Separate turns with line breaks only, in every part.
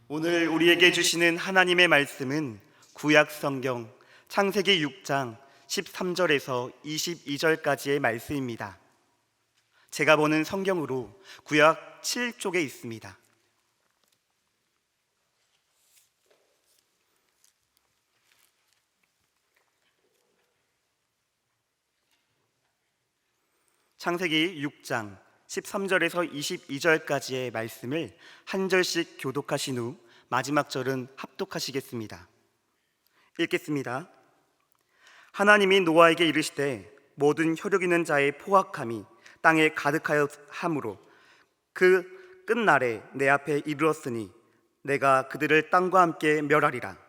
오늘 우리에게 주시는 하나님의 말씀은 구약 성경 창세기 6장 13절에서 22절까지의 말씀입니다. 제가 보는 성경으로 구약 7쪽에 있습니다. 창세기 6장 13절에서 22절까지의 말씀을 한 절씩 교독하신 후 마지막 절은 합독하시겠습니다. 읽겠습니다. 하나님이 노아에게 이르시되 모든 혈육 있는 자의 포악함이 땅에 가득하였으므로 그 끝날에 내 앞에 이르렀으니 내가 그들을 땅과 함께 멸하리라.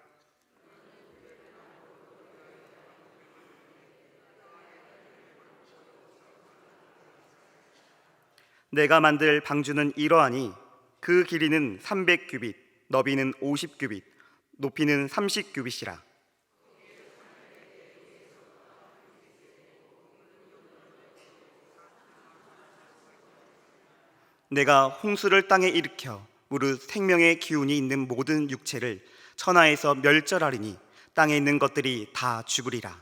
내가 만들 방주는 이러하니 그 길이는 300규빗, 너비는 50규빗, 높이는 30규빗이라. 내가 홍수를 땅에 일으켜 무릇 생명의 기운이 있는 모든 육체를 천하에서 멸절하리니 땅에 있는 것들이 다 죽으리라.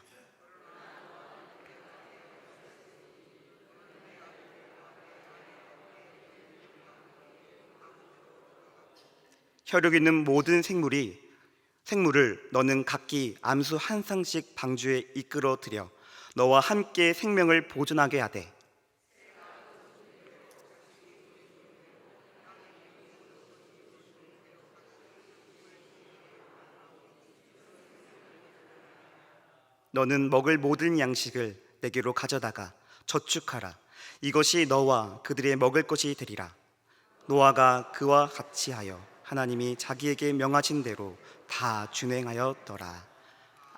혈육 있는 모든 생물을 너는 각기 암수 한 쌍씩 방주에 이끌어 들여 너와 함께 생명을 보존하게 하되 너는 먹을 모든 양식을 내게로 가져다가 저축하라. 이것이 너와 그들의 먹을 것이 되리라. 노아가 그와 같이 하여 하나님이 자기에게 명하신 대로 다 준행하였더라.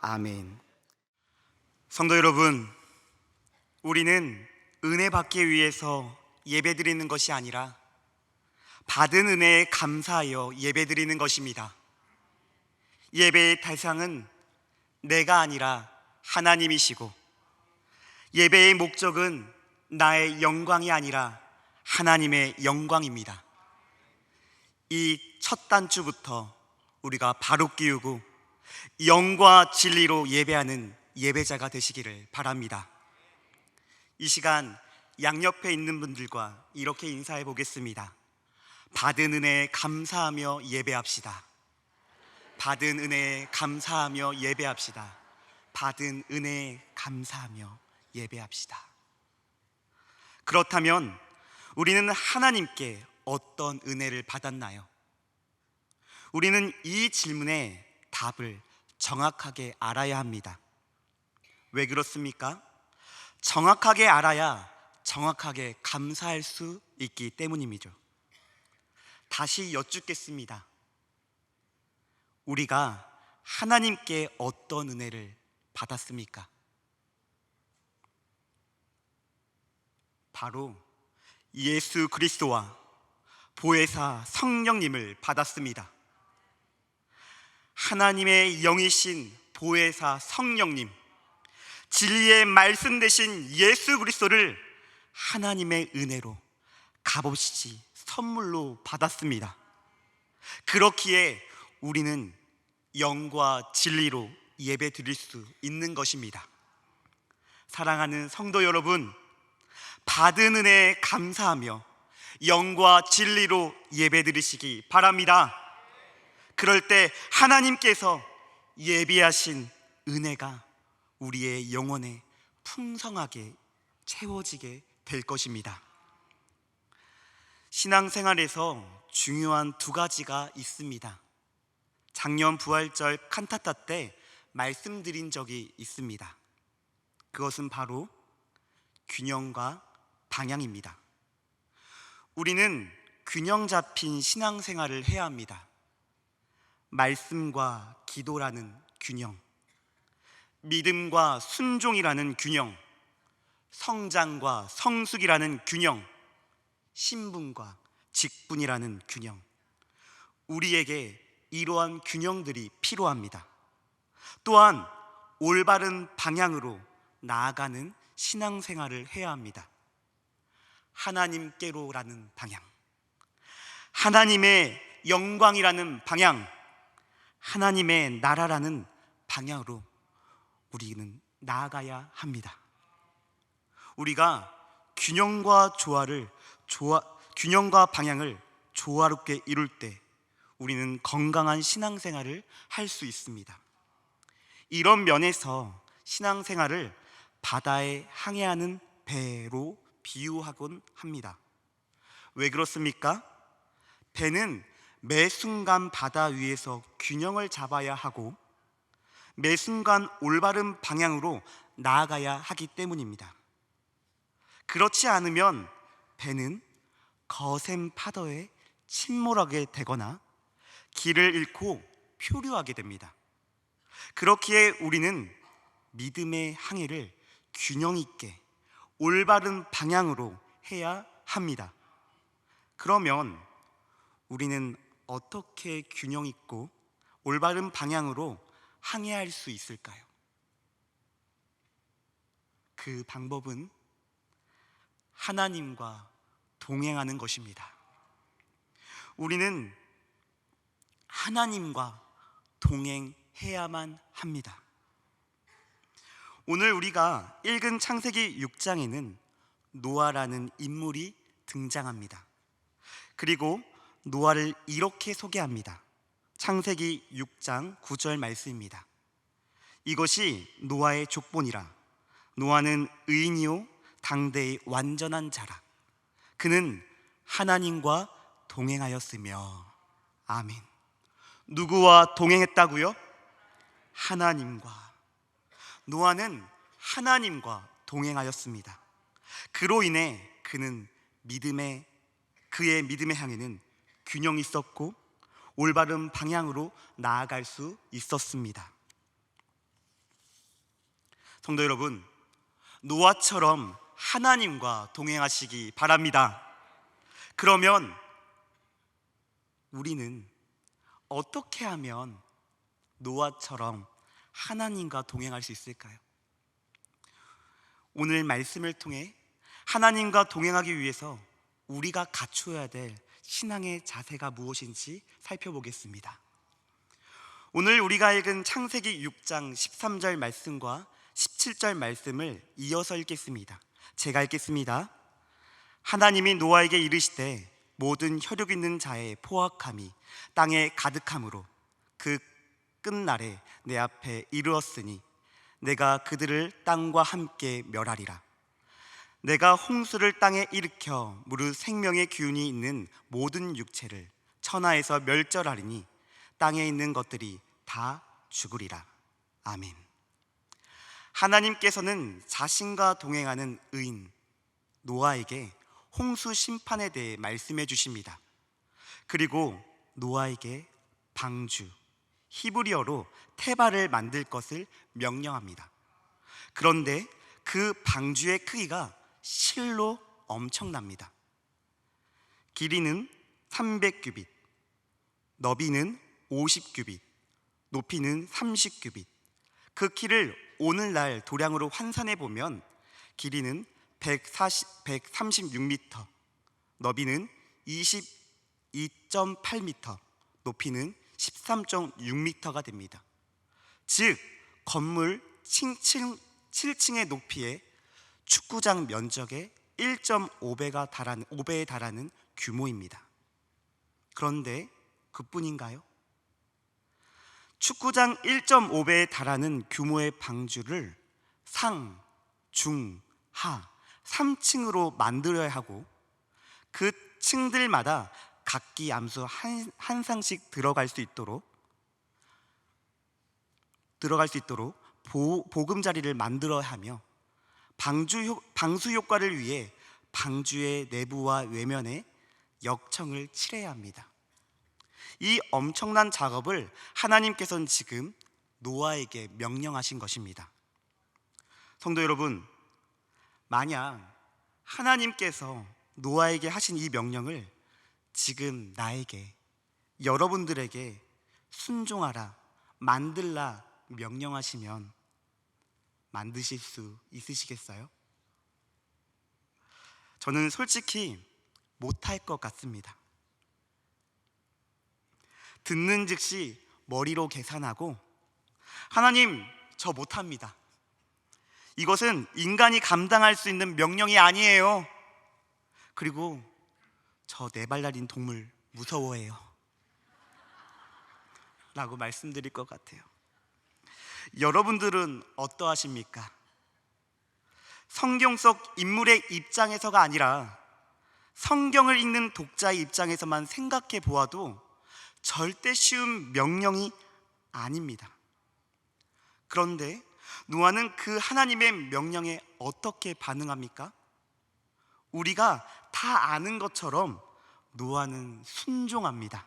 아멘. 성도 여러분, 우리는 은혜 받기 위해서 예배드리는 것이 아니라 받은 은혜에 감사하여 예배드리는 것입니다. 예배의 대상은 내가 아니라 하나님이시고, 예배의 목적은 나의 영광이 아니라 하나님의 영광입니다. 이 첫 단추부터 우리가 바로 끼우고 영과 진리로 예배하는 예배자가 되시기를 바랍니다. 이 시간 양옆에 있는 분들과 이렇게 인사해 보겠습니다. 받은 은혜에 감사하며 예배합시다. 받은 은혜에 감사하며 예배합시다. 받은 은혜에 감사하며 예배합시다. 그렇다면 우리는 하나님께 어떤 은혜를 받았나요? 우리는 이 질문에 답을 정확하게 알아야 합니다. 왜 그렇습니까? 정확하게 알아야 정확하게 감사할 수 있기 때문입니다. 다시 여쭙겠습니다. 우리가 하나님께 어떤 은혜를 받았습니까? 바로 예수 그리스도와 보혜사 성령님을 받았습니다. 하나님의 영이신 보혜사 성령님, 진리의 말씀 되신 예수 그리스도를 하나님의 은혜로 값없이 선물로 받았습니다. 그렇기에 우리는 영과 진리로 예배 드릴 수 있는 것입니다. 사랑하는 성도 여러분, 받은 은혜에 감사하며 영과 진리로 예배 드리시기 바랍니다. 그럴 때 하나님께서 예비하신 은혜가 우리의 영혼에 풍성하게 채워지게 될 것입니다. 신앙생활에서 중요한 두 가지가 있습니다. 작년 부활절 칸타타 때 말씀드린 적이 있습니다. 그것은 바로 균형과 방향입니다. 우리는 균형 잡힌 신앙생활을 해야 합니다. 말씀과 기도라는 균형, 믿음과 순종이라는 균형, 성장과 성숙이라는 균형, 신분과 직분이라는 균형, 우리에게 이러한 균형들이 필요합니다. 또한 올바른 방향으로 나아가는 신앙생활을 해야 합니다. 하나님께로라는 방향, 하나님의 영광이라는 방향, 하나님의 나라라는 방향으로 우리는 나아가야 합니다. 우리가 균형과 방향을 조화롭게 이룰 때 우리는 건강한 신앙생활을 할 수 있습니다. 이런 면에서 신앙생활을 바다에 항해하는 배로 비유하곤 합니다. 왜 그렇습니까? 배는 매 순간 바다 위에서 균형을 잡아야 하고 매 순간 올바른 방향으로 나아가야 하기 때문입니다. 그렇지 않으면 배는 거센 파도에 침몰하게 되거나 길을 잃고 표류하게 됩니다. 그렇기에 우리는 믿음의 항해를 균형 있게 올바른 방향으로 해야 합니다. 그러면 우리는 어떻게 균형 있고 올바른 방향으로 항해할 수 있을까요? 그 방법은 하나님과 동행하는 것입니다. 우리는 하나님과 동행해야만 합니다. 오늘 우리가 읽은 창세기 6장에는 노아라는 인물이 등장합니다. 그리고 노아를 이렇게 소개합니다. 창세기 6장 9절 말씀입니다. 이것이 노아의 족본이라. 노아는 의인이요 당대의 완전한 자라. 그는 하나님과 동행하였으며. 아멘. 누구와 동행했다고요? 하나님과. 노아는 하나님과 동행하였습니다. 그로 인해 그의 믿음의 향에는 균형이 있었고 올바른 방향으로 나아갈 수 있었습니다. 성도 여러분, 노아처럼 하나님과 동행하시기 바랍니다. 그러면 우리는 어떻게 하면 노아처럼 하나님과 동행할 수 있을까요? 오늘 말씀을 통해 하나님과 동행하기 위해서 우리가 갖추어야 될 신앙의 자세가 무엇인지 살펴보겠습니다. 오늘 우리가 읽은 창세기 6장 13절 말씀과 17절 말씀을 이어서 읽겠습니다. 제가 읽겠습니다. 하나님이 노아에게 이르시되 모든 혈육 있는 자의 포악함이 땅에 가득함으로 그 끝날에 내 앞에 이르렀으니 내가 그들을 땅과 함께 멸하리라. 내가 홍수를 땅에 일으켜 무릇 생명의 기운이 있는 모든 육체를 천하에서 멸절하리니 땅에 있는 것들이 다 죽으리라. 아멘. 하나님께서는 자신과 동행하는 의인 노아에게 홍수 심판에 대해 말씀해 주십니다. 그리고 노아에게 방주, 히브리어로 테바를 만들 것을 명령합니다. 그런데 그 방주의 크기가 실로 엄청납니다. 길이는 300규빗, 너비는 50규빗, 높이는 30규빗. 그 키를 오늘날 도량으로 환산해 보면 길이는 136m, 너비는 22.8m, 높이는 13.6m가 됩니다. 즉 건물 7층의 높이에 축구장 면적의 1.5배에 달하는 규모입니다. 그런데 그뿐인가요? 축구장 1.5배에 달하는 규모의 방주를 상, 중, 하 3층으로 만들어야 하고 그 층들마다 각기 암수 한 상씩 들어갈 수 있도록 보금자리를 만들어야 하며 방수 효과를 위해 방주의 내부와 외면에 역청을 칠해야 합니다. 이 엄청난 작업을 하나님께서는 지금 노아에게 명령하신 것입니다. 성도 여러분, 만약 하나님께서 노아에게 하신 이 명령을 지금 나에게, 여러분들에게 순종하라, 만들라 명령하시면 만드실 수 있으시겠어요? 저는 솔직히 못할 것 같습니다. 듣는 즉시 머리로 계산하고 하나님, 저 못합니다. 이것은 인간이 감당할 수 있는 명령이 아니에요. 그리고 저 네 발 달린 동물 무서워해요 라고 말씀드릴 것 같아요. 여러분들은 어떠하십니까? 성경 속 인물의 입장에서가 아니라 성경을 읽는 독자의 입장에서만 생각해 보아도 절대 쉬운 명령이 아닙니다. 그런데 노아는 그 하나님의 명령에 어떻게 반응합니까? 우리가 다 아는 것처럼 노아는 순종합니다.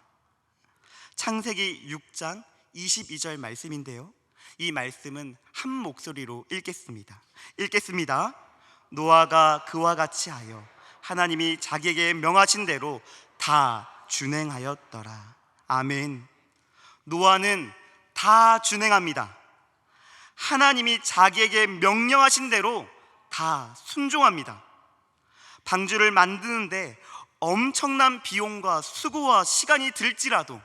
창세기 6장 22절 말씀인데요, 이 말씀은 한 목소리로 읽겠습니다. 노아가 그와 같이 하여 하나님이 자기에게 명하신 대로 다 준행하였더라. 아멘. 노아는 다 준행합니다. 하나님이 자기에게 명령하신 대로 다 순종합니다. 방주를 만드는데 엄청난 비용과 수고와 시간이 들지라도,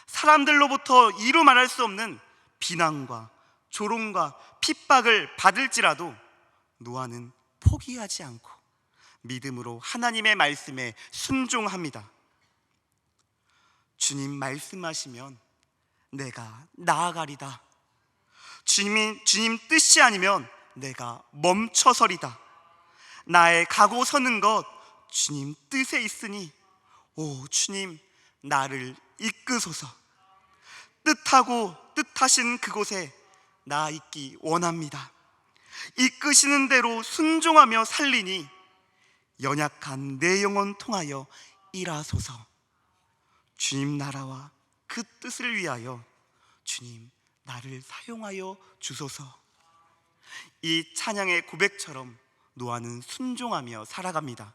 사람들로부터 이루 말할 수 없는 비난과 조롱과 핍박을 받을지라도 노아는 포기하지 않고 믿음으로 하나님의 말씀에 순종합니다. 주님 말씀하시면 내가 나아가리다. 주님 뜻이 아니면 내가 멈춰서리다. 나의 가고 서는 것 주님 뜻에 있으니 오 주님, 나를 이끄소서. 뜻하고 뜻하신 그곳에 나 있기 원합니다. 이끄시는 대로 순종하며 살리니 연약한 내 영혼 통하여 일하소서. 주님 나라와 그 뜻을 위하여 주님 나를 사용하여 주소서. 이 찬양의 고백처럼 노아는 순종하며 살아갑니다.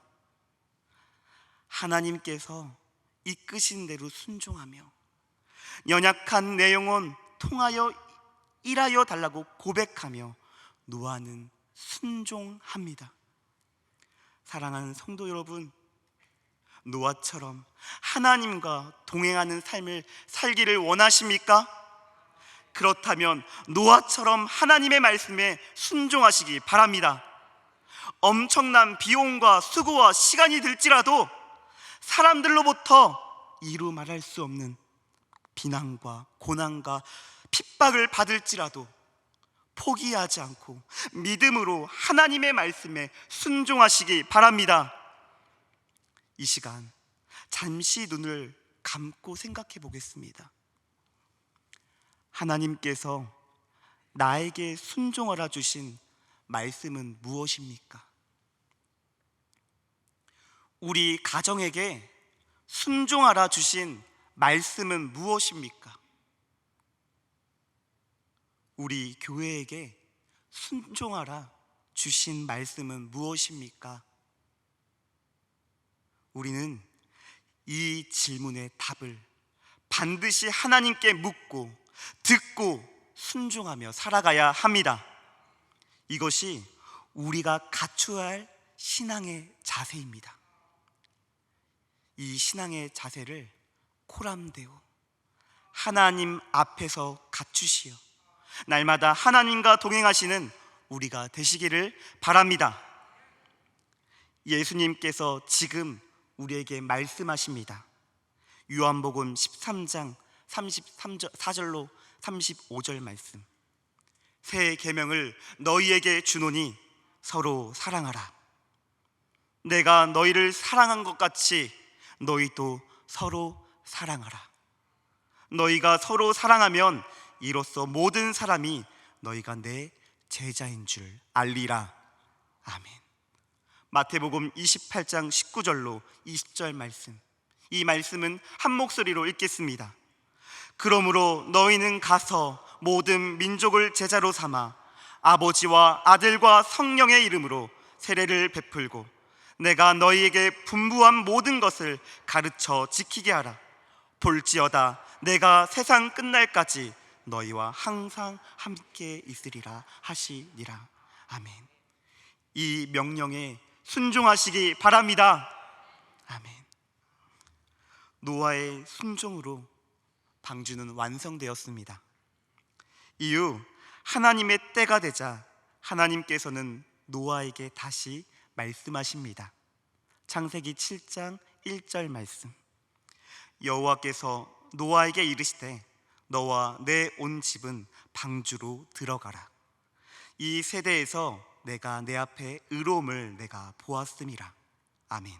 하나님께서 이끄신 대로 순종하며 연약한 내 영혼 통하여 일하여 달라고 고백하며 노아는 순종합니다. 사랑하는 성도 여러분, 노아처럼 하나님과 동행하는 삶을 살기를 원하십니까? 그렇다면 노아처럼 하나님의 말씀에 순종하시기 바랍니다. 엄청난 비용과 수고와 시간이 들지라도, 사람들로부터 이루 말할 수 없는 비난과 고난과 핍박을 받을지라도 포기하지 않고 믿음으로 하나님의 말씀에 순종하시기 바랍니다. 이 시간 잠시 눈을 감고 생각해 보겠습니다. 하나님께서 나에게 순종하라 주신 말씀은 무엇입니까? 우리 가정에게 순종하라 주신 말씀은 무엇입니까? 우리 교회에게 순종하라 주신 말씀은 무엇입니까? 우리는 이 질문의 답을 반드시 하나님께 묻고 듣고 순종하며 살아가야 합니다. 이것이 우리가 갖춰야 할 신앙의 자세입니다. 이 신앙의 자세를 코람데오, 하나님 앞에서 갖추시어 날마다 하나님과 동행하시는 우리가 되시기를 바랍니다. 예수님께서 지금 우리에게 말씀하십니다. 요한복음 13장 34절로 35절 말씀. 새 계명을 너희에게 주노니 서로 사랑하라. 내가 너희를 사랑한 것 같이 너희도 서로 사랑하라. 너희가 서로 사랑하면 이로써 모든 사람이 너희가 내 제자인 줄 알리라. 아멘. 마태복음 28장 19절로 20절 말씀. 이 말씀은 한 목소리로 읽겠습니다. 그러므로 너희는 가서 모든 민족을 제자로 삼아 아버지와 아들과 성령의 이름으로 세례를 베풀고 내가 너희에게 분부한 모든 것을 가르쳐 지키게 하라. 볼지어다 내가 세상 끝날까지 너희와 항상 함께 있으리라 하시니라. 아멘. 이 명령에 순종하시기 바랍니다. 아멘. 노아의 순종으로 방주는 완성되었습니다. 이후 하나님의 때가 되자 하나님께서는 노아에게 다시 말씀하십니다. 창세기 7장 1절 말씀. 여호와께서 노아에게 이르시되 너와 내 온 집은 방주로 들어가라. 이 세대에서 내가 내 앞에 의로움을 내가 보았음이라. 아멘.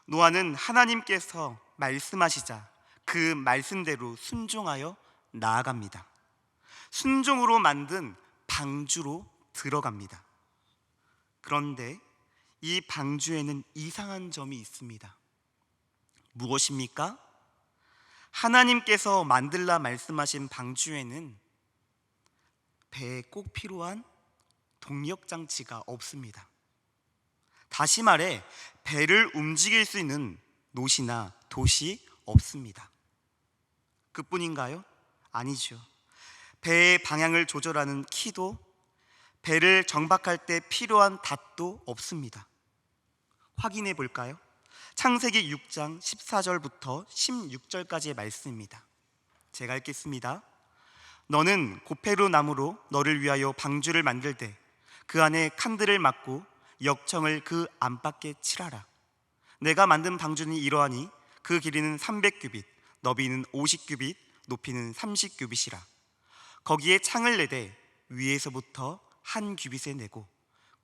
노아는 하나님께서 말씀하시자 그 말씀대로 순종하여 나아갑니다. 순종으로 만든 방주로 들어갑니다. 그런데 이 방주에는 이상한 점이 있습니다. 무엇입니까? 하나님께서 만들라 말씀하신 방주에는 배에 꼭 필요한 동력장치가 없습니다. 다시 말해 배를 움직일 수 있는 놋이나 돛이 없습니다. 그뿐인가요? 아니죠. 배의 방향을 조절하는 키도, 배를 정박할 때 필요한 닷도 없습니다. 확인해 볼까요? 창세기 6장 14절부터 16절까지의 말씀입니다. 제가 읽겠습니다. 너는 고페루 나무로 너를 위하여 방주를 만들되 그 안에 칸들을 막고 역청을 그 안팎에 칠하라. 내가 만든 방주는 이러하니 그 길이는 300규빗, 너비는 50규빗, 높이는 30규빗이라. 거기에 창을 내되 위에서부터 한 규빗에 내고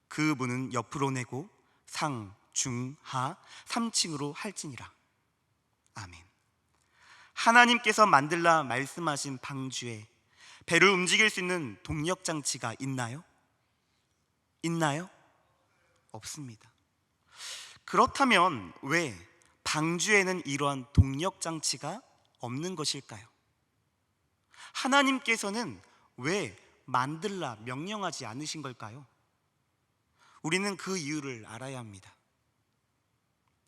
그 문은 옆으로 내고 상, 중, 하 3층으로 할지니라. 아멘. 하나님께서 만들라 말씀하신 방주에 배를 움직일 수 있는 동력장치가 있나요? 있나요? 없습니다. 그렇다면 왜 방주에는 이러한 동력장치가 없는 것일까요? 하나님께서는 왜 만들라 명령하지 않으신 걸까요? 우리는 그 이유를 알아야 합니다.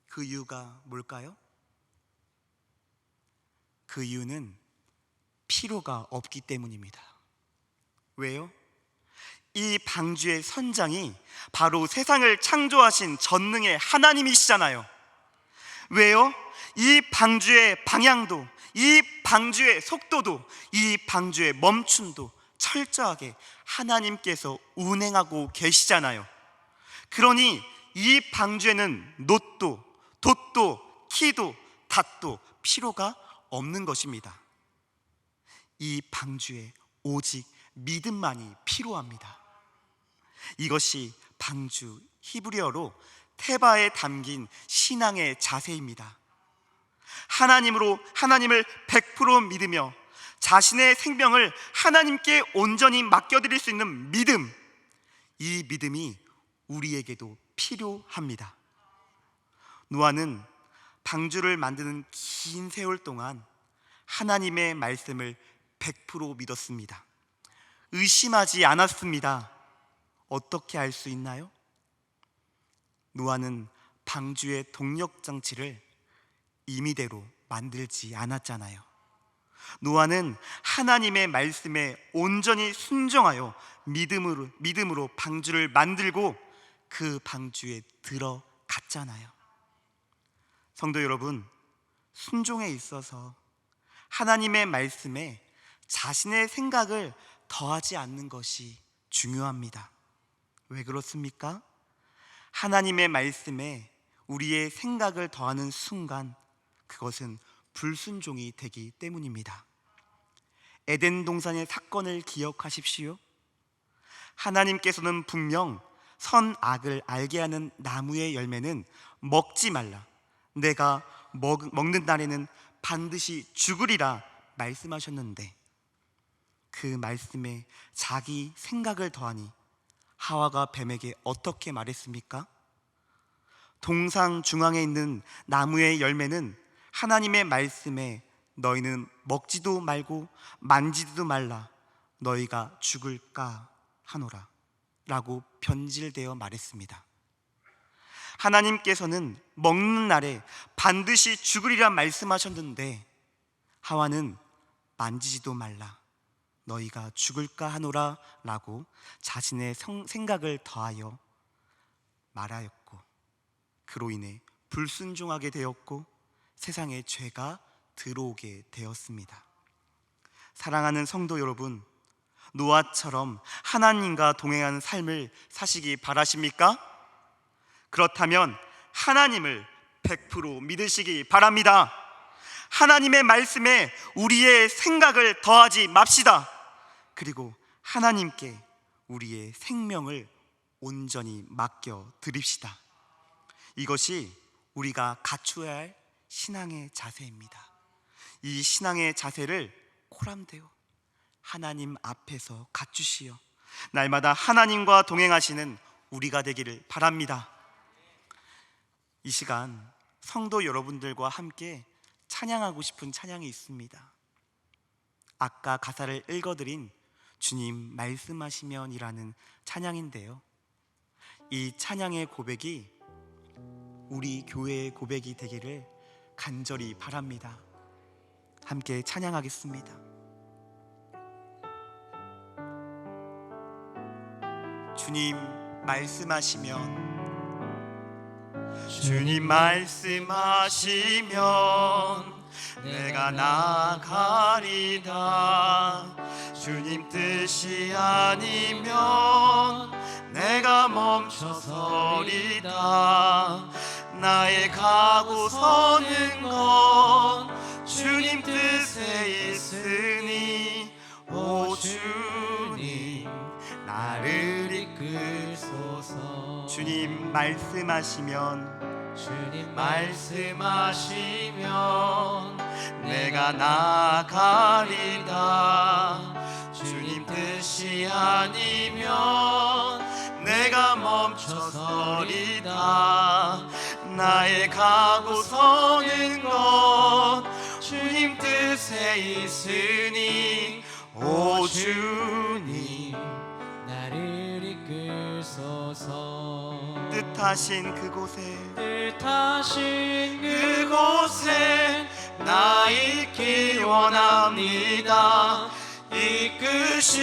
그 이유가 뭘까요? 그 이유는 필요가 없기 때문입니다. 왜요? 이 방주의 선장이 바로 세상을 창조하신 전능의 하나님이시잖아요. 왜요? 이 방주의 방향도, 이 방주의 속도도, 이 방주의 멈춤도 철저하게 하나님께서 운행하고 계시잖아요. 그러니 이 방주에는 놋도, 돛도, 키도, 닷도 필요가 없는 것입니다. 이 방주에 오직 믿음만이 필요합니다. 이것이 방주, 히브리어로 테바에 담긴 신앙의 자세입니다. 하나님을 100% 믿으며 자신의 생명을 하나님께 온전히 맡겨드릴 수 있는 믿음, 이 믿음이 우리에게도 필요합니다. 노아는 방주를 만드는 긴 세월 동안 하나님의 말씀을 100% 믿었습니다. 의심하지 않았습니다. 어떻게 알 수 있나요? 노아는 방주의 동력장치를 임의대로 만들지 않았잖아요. 노아는 하나님의 말씀에 온전히 순종하여 믿음으로 방주를 만들고 그 방주에 들어갔잖아요. 성도 여러분, 순종에 있어서 하나님의 말씀에 자신의 생각을 더하지 않는 것이 중요합니다. 왜 그렇습니까? 하나님의 말씀에 우리의 생각을 더하는 순간 그것은 불순종이 되기 때문입니다. 에덴 동산의 사건을 기억하십시오. 하나님께서는 분명 선악을 알게 하는 나무의 열매는 먹지 말라, 내가 먹는 날에는 반드시 죽으리라 말씀하셨는데 그 말씀에 자기 생각을 더하니 하와가 뱀에게 어떻게 말했습니까? 동상 중앙에 있는 나무의 열매는 하나님의 말씀에 너희는 먹지도 말고 만지지도 말라, 너희가 죽을까 하노라 라고 변질되어 말했습니다. 하나님께서는 먹는 날에 반드시 죽으리라 말씀하셨는데 하와는 만지지도 말라, 너희가 죽을까 하노라 라고 자신의 생각을 더하여 말하였고 그로 인해 불순종하게 되었고 세상에 죄가 들어오게 되었습니다. 사랑하는 성도 여러분, 노아처럼 하나님과 동행하는 삶을 사시기 바라십니까? 그렇다면 하나님을 100% 믿으시기 바랍니다. 하나님의 말씀에 우리의 생각을 더하지 맙시다. 그리고 하나님께 우리의 생명을 온전히 맡겨 드립시다. 이것이 우리가 갖추어야 할 신앙의 자세입니다. 이 신앙의 자세를 코람되어 하나님 앞에서 갖추시어 날마다 하나님과 동행하시는 우리가 되기를 바랍니다. 이 시간 성도 여러분들과 함께 찬양하고 싶은 찬양이 있습니다. 아까 가사를 읽어드린 주님 말씀하시면이라는 찬양인데요, 이 찬양의 고백이 우리 교회의 고백이 되기를 간절히 바랍니다. 함께 찬양하겠습니다. 주님 말씀하시면, 주님 말씀하시면 내가 나가리다. 주님 뜻이 아니면 내가 멈춰서리다. 나의 가고 서는 건 주님 뜻에 있으니 오 주님 나를 이끌소서. 주님 말씀하시면, 주님 말씀하시면 내가 나가리다. 주님 뜻이 아니면 내가 멈춰서리다. 나의 가고 서는 것 주님 뜻에 있으니 오 주님
나를 이끌소서.
뜻하신 그곳에,
뜻하신
그곳에 나 있기 원합니다. 이끄시는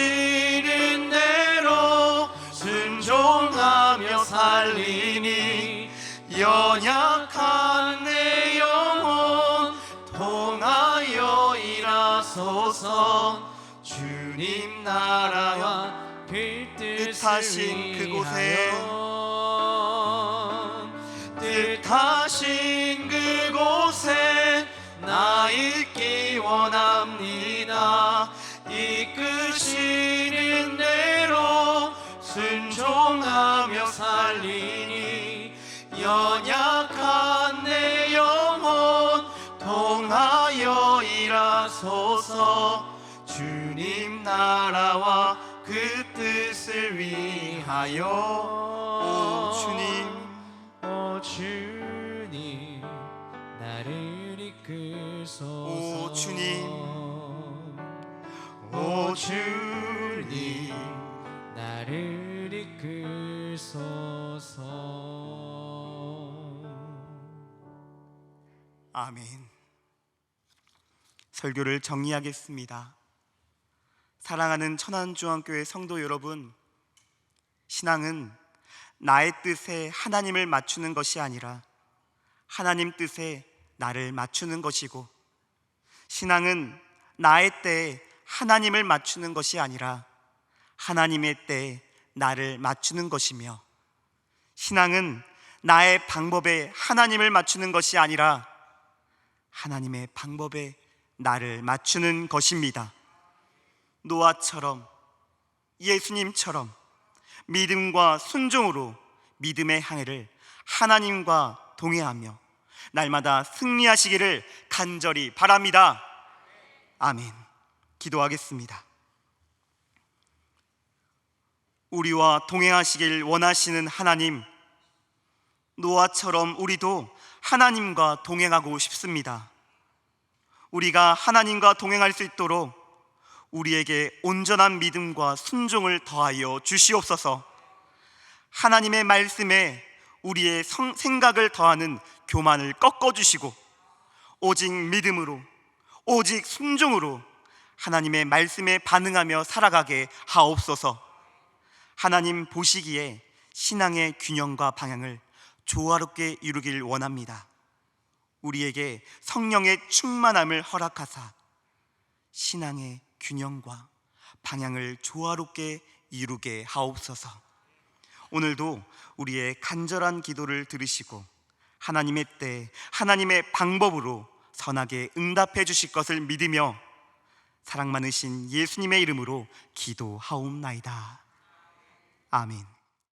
대로 순종하며 살리니 연약한 내 영혼 통하여 일하소서. 주님 나라와
그
뜻하신 그곳에,
뜻하신 그곳에
나 있기 원합니다.
이끄시는 대로 순종하며 살리니 연약한 내 영혼 통하여 일하소서.
주님 나라와 그 뜻을 위하여 오 주님,
오 주님 나를 이끌소서.
오 주님,
오 주님 나를 이끌소서.
아멘. 설교를 정리하겠습니다. 사랑하는 천안중앙교회 성도 여러분, 신앙은 나의 뜻에 하나님을 맞추는 것이 아니라 하나님 뜻에 나를 맞추는 것이고, 신앙은 나의 때에 하나님을 맞추는 것이 아니라 하나님의 때에 나를 맞추는 것이며, 신앙은 나의 방법에 하나님을 맞추는 것이 아니라 하나님의 방법에 나를 맞추는 것입니다. 노아처럼, 예수님처럼 믿음과 순종으로 믿음의 항해를 하나님과 동행하며 날마다 승리하시기를 간절히 바랍니다. 아멘. 기도하겠습니다. 우리와 동행하시길 원하시는 하나님, 노아처럼 우리도 하나님과 동행하고 싶습니다. 우리가 하나님과 동행할 수 있도록 우리에게 온전한 믿음과 순종을 더하여 주시옵소서. 하나님의 말씀에 우리의 생각을 더하는 교만을 꺾어주시고 오직 믿음으로, 오직 순종으로 하나님의 말씀에 반응하며 살아가게 하옵소서. 하나님 보시기에 신앙의 균형과 방향을 조화롭게 이루길 원합니다. 우리에게 성령의 충만함을 허락하사 신앙의 균형과 방향을 조화롭게 이루게 하옵소서. 오늘도 우리의 간절한 기도를 들으시고 하나님의 때, 하나님의 방법으로 선하게 응답해 주실 것을 믿으며 사랑 많으신 예수님의 이름으로 기도하옵나이다. 아멘.